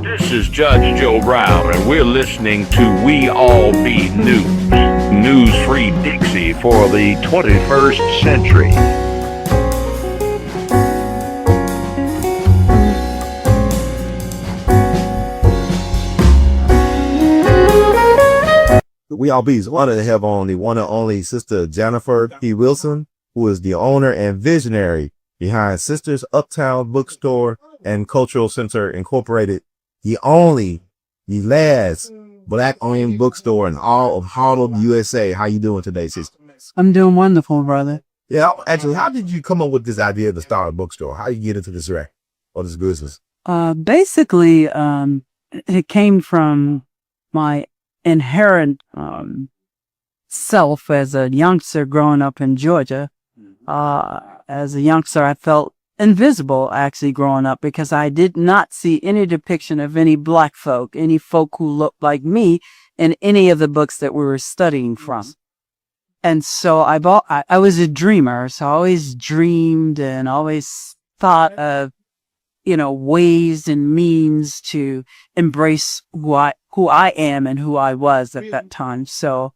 This is Judge Joe Brown, and we're listening to We All Be News. News Free Dixie for the 21st century. We All Be is honored to have on the one and only Sister JanIFer P. Wilson, who is the owner and visionary behind Sisters Uptown Bookstore and Cultural Center Incorporated, the last Black-owned bookstore in all of Harlem, USA. How you doing today, sister? I'm doing wonderful, brother. Yeah, actually, how did you come up with this idea to start a bookstore? How did you get into this rack or this business? Basically, it came from my inherent self as a youngster growing up in Georgia. As a youngster, I felt invisible actually growing up because I did not see any depiction of any Black folk, any folk who looked like me in any of the books that we were studying from. And so I was a dreamer, so I always dreamed and always thought of, ways and means to embrace who I am and who I was at that time. So,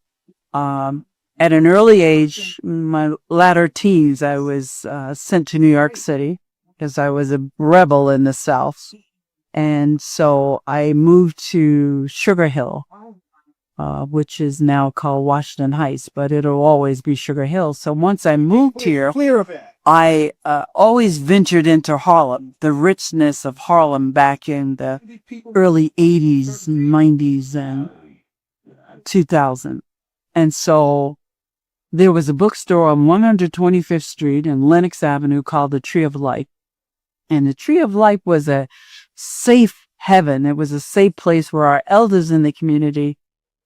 at an early age, my latter teens, I was sent to New York City because I was a rebel in the South. And so I moved to Sugar Hill, which is now called Washington Heights, but it'll always be Sugar Hill. So once I moved here, I always ventured into Harlem, the richness of Harlem back in the early 80s, 90s, and 2000. And so there was a bookstore on 125th Street and Lenox Avenue called the Tree of Life. And the Tree of Life was a safe heaven. It was a safe place where our elders in the community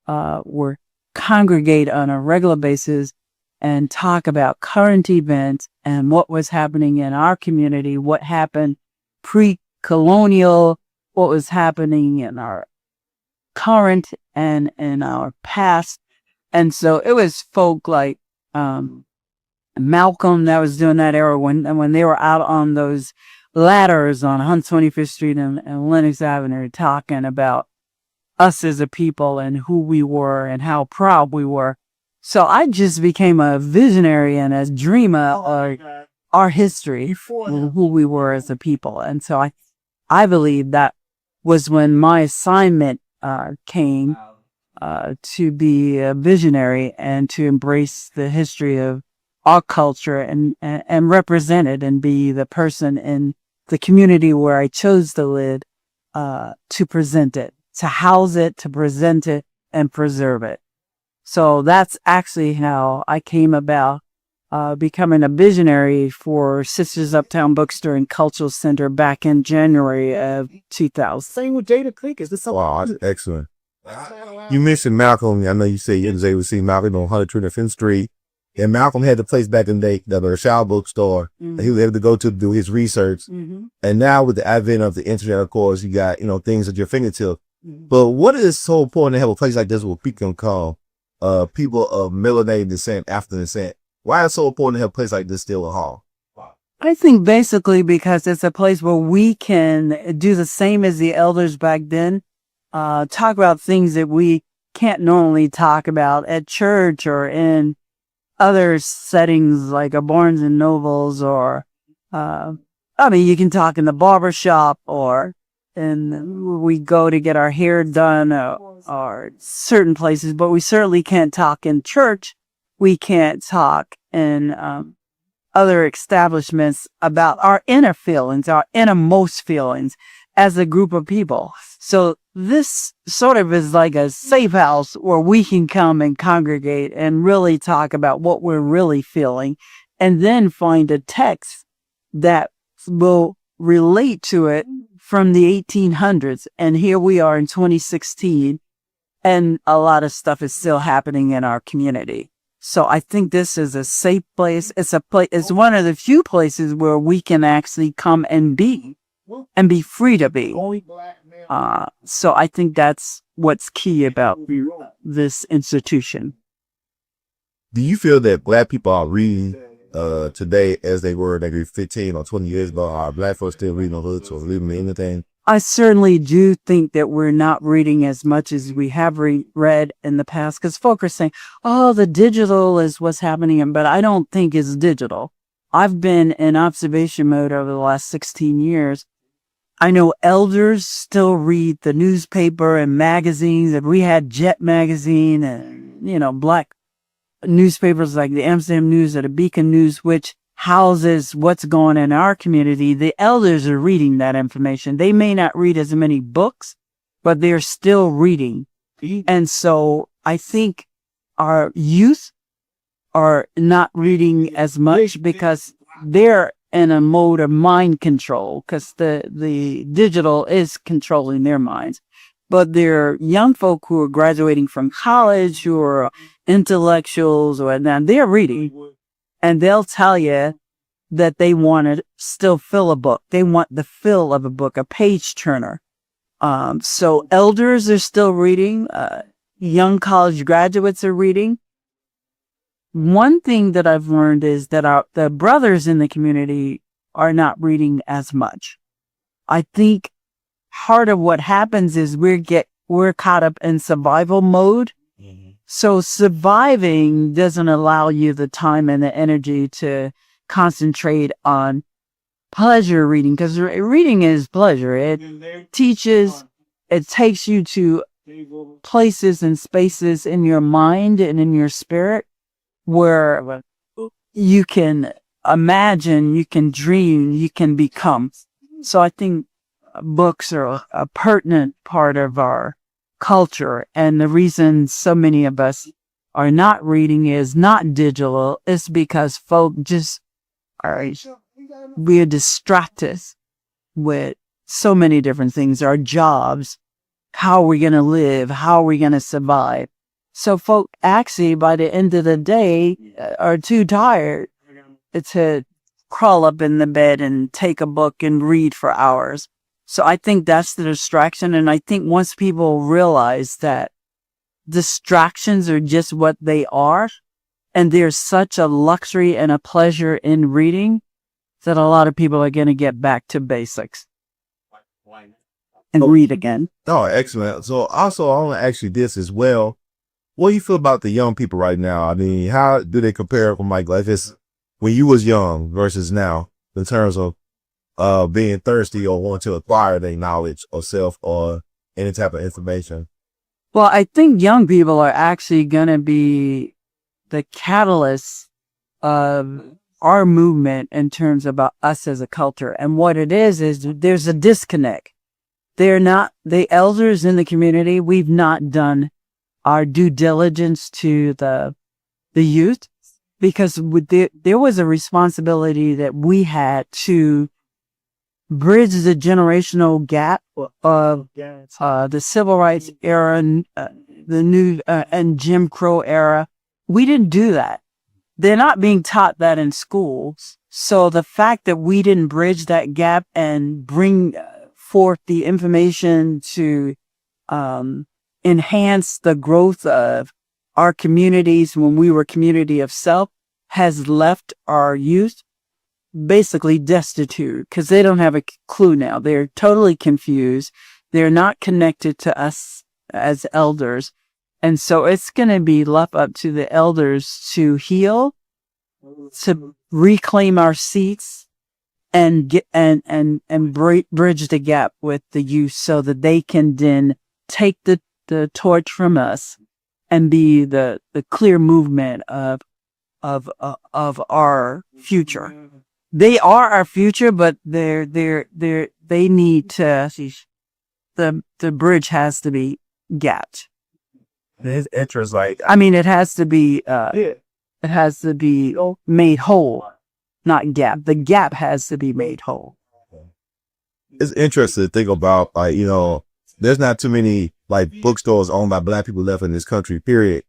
were congregate on a regular basis and talk about current events and what was happening in our community, what happened pre-colonial, what was happening in our current and in our past. And so it was folk like Malcolm that was doing that era when they were out on those ladders on 125th Street and Lenox Avenue talking about us as a people and who we were and how proud we were. So I just became a visionary and a dreamer of our history, who we were as a people. And so I believe that was when my assignment came to be a visionary and to embrace the history of our culture and represent it and be the person in the community where I chose to live to present it, to house it, to present it, and preserve it. So that's actually how I came about becoming a visionary for Sisters Uptown Bookstore and Cultural Center back in January of 2000. Same with Jada Click. Is this wow, that's excellent. You mentioned Malcolm. I know you said you was able to see Malcolm on 125th Street. And Malcolm had the place back in the day, the A.L.L bookstore, that he was able to go to do his research. And now with the advent of the internet, of course, you got, things at your fingertips. But what is so important to have a place like this where people can call people of melanated descent, African descent? Why is it so important to have a place like this still in Hall? I think basically because it's a place where we can do the same as the elders back then, talk about things that we can't normally talk about at church or in other settings like a Barnes and Nobles or, you can talk in the barber shop or we go to get our hair done or certain places, but we certainly can't talk in church. We can't talk in other establishments about our inner feelings, our innermost feelings as a group of people. So this sort of is like a safe house where we can come and congregate and really talk about what we're really feeling and then find a text that will relate to it from the 1800s. And here we are in 2016 and a lot of stuff is still happening in our community. So I think this is a safe place. It's one of the few places where we can actually come and be free to be. So I think that's what's key about this institution. Do you feel that Black people are reading today as they were maybe 15 or 20 years ago? Are Black folks still reading the hoods or reading anything? I certainly do think that we're not reading as much as we have read in the past, because folk are saying, oh, the digital is what's happening, but I don't think it's digital. I've been in observation mode over the last 16 years. I know elders still read the newspaper and magazines, and we had Jet magazine and, black newspapers like the Amsterdam News or the Beacon News, which houses what's going on in our community. The elders are reading that information. They may not read as many books, but they're still reading. And so I think our youth are not reading as much because they're in a mode of mind control, because the digital is controlling their minds. But they're young folk who are graduating from college, who are intellectuals, they're reading. And they'll tell you that they want to still fill a book. They want the fill of a book, a page turner. So elders are still reading. Young college graduates are reading. One thing that I've learned is that the brothers in the community are not reading as much. I think part of what happens is we're caught up in survival mode. So surviving doesn't allow you the time and the energy to concentrate on pleasure reading, because reading is pleasure. It teaches, it takes you to places and spaces in your mind and in your spirit where you can imagine, you can dream, you can become. So I think books are a pertinent part of our culture. And the reason so many of us are not reading is not digital. It's because folk just we're distracted with so many different things, our jobs, how are we going to live, how are we going to survive. So folk actually, by the end of the day, are too tired to crawl up in the bed and take a book and read for hours. So I think that's the distraction. And I think once people realize that distractions are just what they are, and there's such a luxury and a pleasure in reading, that a lot of people are going to get back to basics and read again. Oh, excellent. So also, I want to ask you this as well. What do you feel about the young people right now? I mean, how do they compare from like it's when you was young versus now in terms of being thirsty or wanting to acquire their knowledge or self or any type of information? Well, I think young people are actually going to be the catalyst of our movement in terms of us as a culture. And what it is there's a disconnect. They're not the elders in the community. We've not done our due diligence to the youth, because there was a responsibility that we had to bridge the generational gap of the civil rights era, the new and Jim Crow era. We didn't do that. They're not being taught that in schools. So the fact that we didn't bridge that gap and bring forth the information to enhance the growth of our communities when we were community of self has left our youth basically destitute, because they don't have a clue now. They're totally confused. They're not connected to us as elders. And so it's going to be left up to the elders to heal, to reclaim our seats, and get and bridge the gap with the youth, so that they can then take the torch from us and be the clear movement of our future. They are our future, but they need to, the bridge has to be gapped. His interest, like, I mean, it has to be made whole, not gap. The gap has to be made whole. It's interesting to think about, like, there's not too many like bookstores owned by black people left in this country, period.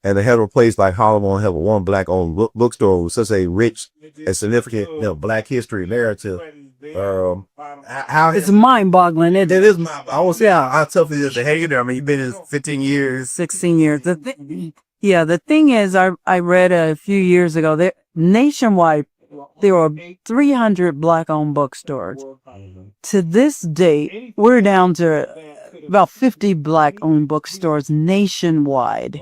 And to have a place like Harlem on have one black owned bookstore with such a rich and significant black history narrative. How it's mind boggling. It is. I will say how tough it is to hang in there. I mean, you've been in 15 years, 16 years. The thing is, I read a few years ago that nationwide there were 300 Black-owned bookstores. To this date, we're down to about 50 Black-owned bookstores nationwide.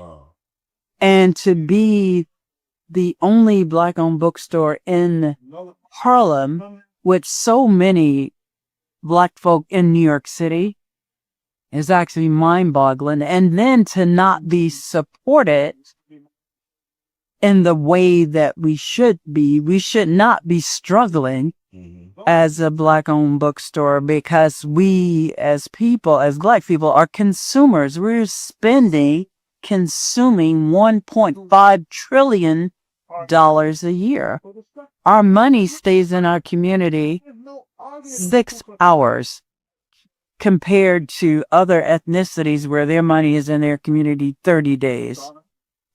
And to be the only Black-owned bookstore in Harlem with so many Black folk in New York City is actually mind-boggling. And then to not be supported in the way that we should not be struggling as a Black-owned bookstore, because we as people, as Black people, are consumers. We're consuming $1.5 trillion a year. Our money stays in our community 6 hours compared to other ethnicities where their money is in their community 30 days.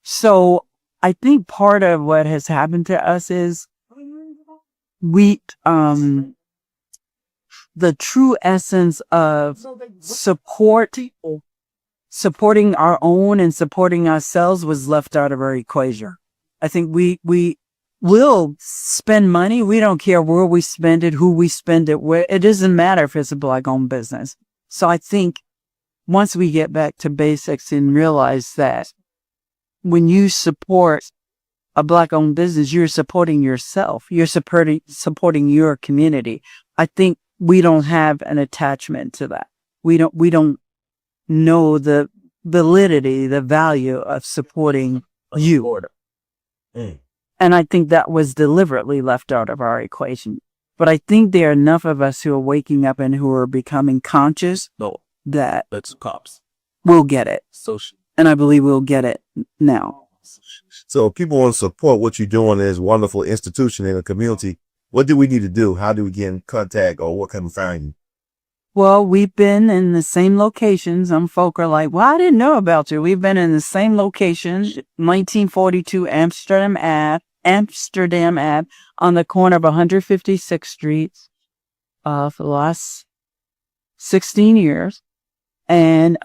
So I think part of what has happened to us is the true essence of supporting our own and supporting ourselves was left out of our equation. I think we will spend money. We don't care where we spend it, who we spend it with. It doesn't matter if it's a Black-owned business. So I think once we get back to basics and realize that when you support a Black-owned business, you're supporting yourself. You're supporting your community. I think we don't have an attachment to that. We don't know the validity, the value of supporting you. And I think that was deliberately left out of our equation. But I think there are enough of us who are waking up and who are becoming conscious that we'll get it. And I believe we'll get it now. So if people want to support what you're doing as a wonderful institution in a community, what do we need to do? How do we get in contact, or what can we find you? Well, we've been in the same locations. Some folk are like, well, I didn't know about you. We've been in the same location, 1942 Amsterdam Ave, on the corner of 156th Street for the last 16 years. And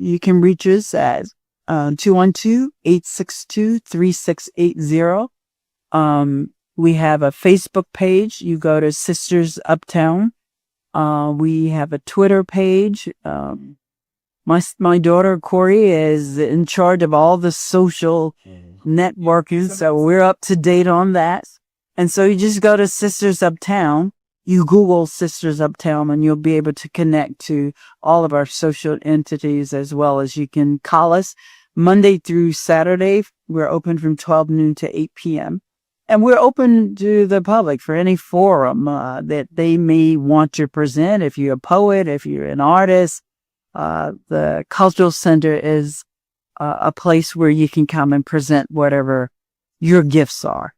you can reach us at 212-862-3680. We have a Facebook page. You go to Sisters Uptown. We have a Twitter page. My daughter Corey is in charge of all the social networking, so we're up to date on that. And so you just go to Sisters Uptown. You Google Sisters Uptown, and you'll be able to connect to all of our social entities, as well as you can call us Monday through Saturday. We're open from 12 noon to 8 p.m. And we're open to the public for any forum that they may want to present. If you're a poet, if you're an artist, the Cultural Center is a place where you can come and present whatever your gifts are.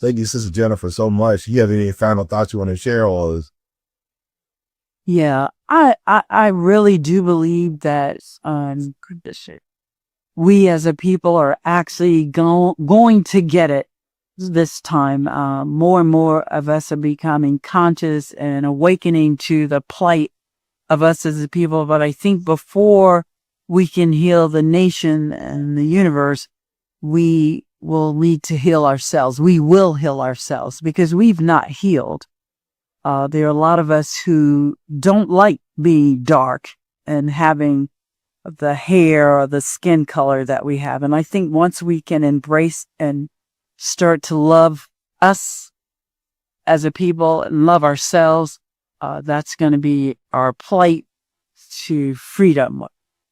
Thank you, Sister JanIFer, so much. You have any final thoughts you want to share, or is... Yeah, I really do believe that we as a people are actually going to get it this time. More and more of us are becoming conscious and awakening to the plight of us as a people. But I think before we can heal the nation and the universe, we will need to heal ourselves. We will heal ourselves because we've not healed. There are a lot of us who don't like being dark and having the hair or the skin color that we have. And I think once we can embrace and start to love us as a people and love ourselves, that's going to be our plight to freedom.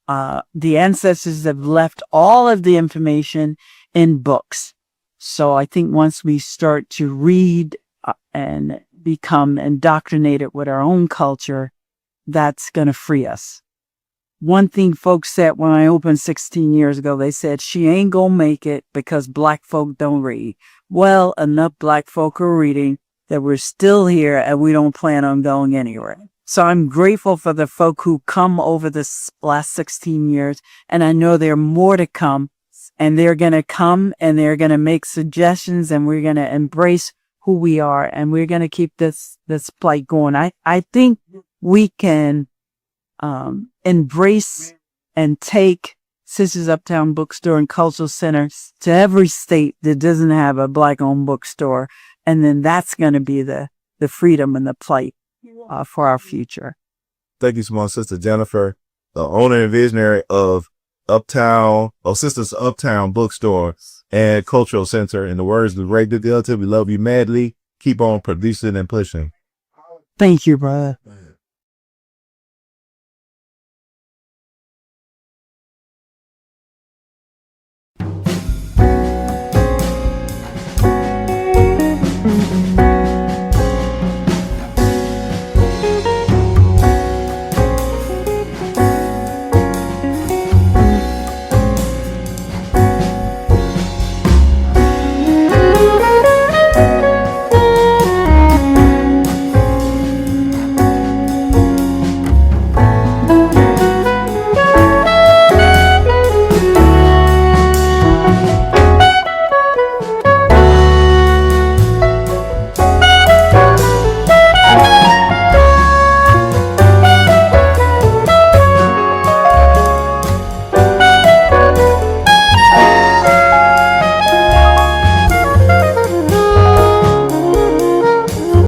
The ancestors have left all of the information in books. So I think once we start to read and become indoctrinated with our own culture, that's going to free us. One thing folks said when I opened 16 years ago, they said, she ain't going to make it because Black folk don't read. Well, enough Black folk are reading that we're still here and we don't plan on going anywhere. So I'm grateful for the folk who come over this last 16 years. And I know there are more to come, and they're going to come and they're going to make suggestions, and we're going to embrace who we are, and we're going to keep this plight going. I think we can embrace and take Sisters Uptown Bookstore and Cultural Center to every state that doesn't have a Black-owned bookstore. And then that's going to be the freedom and the plight for our future. Thank you so much, Sister JanIFer, the owner and visionary of Sisters Uptown Bookstore and Cultural Center. In the words of Ray Delta, we love you madly. Keep on producing and pushing. Thank you, brother.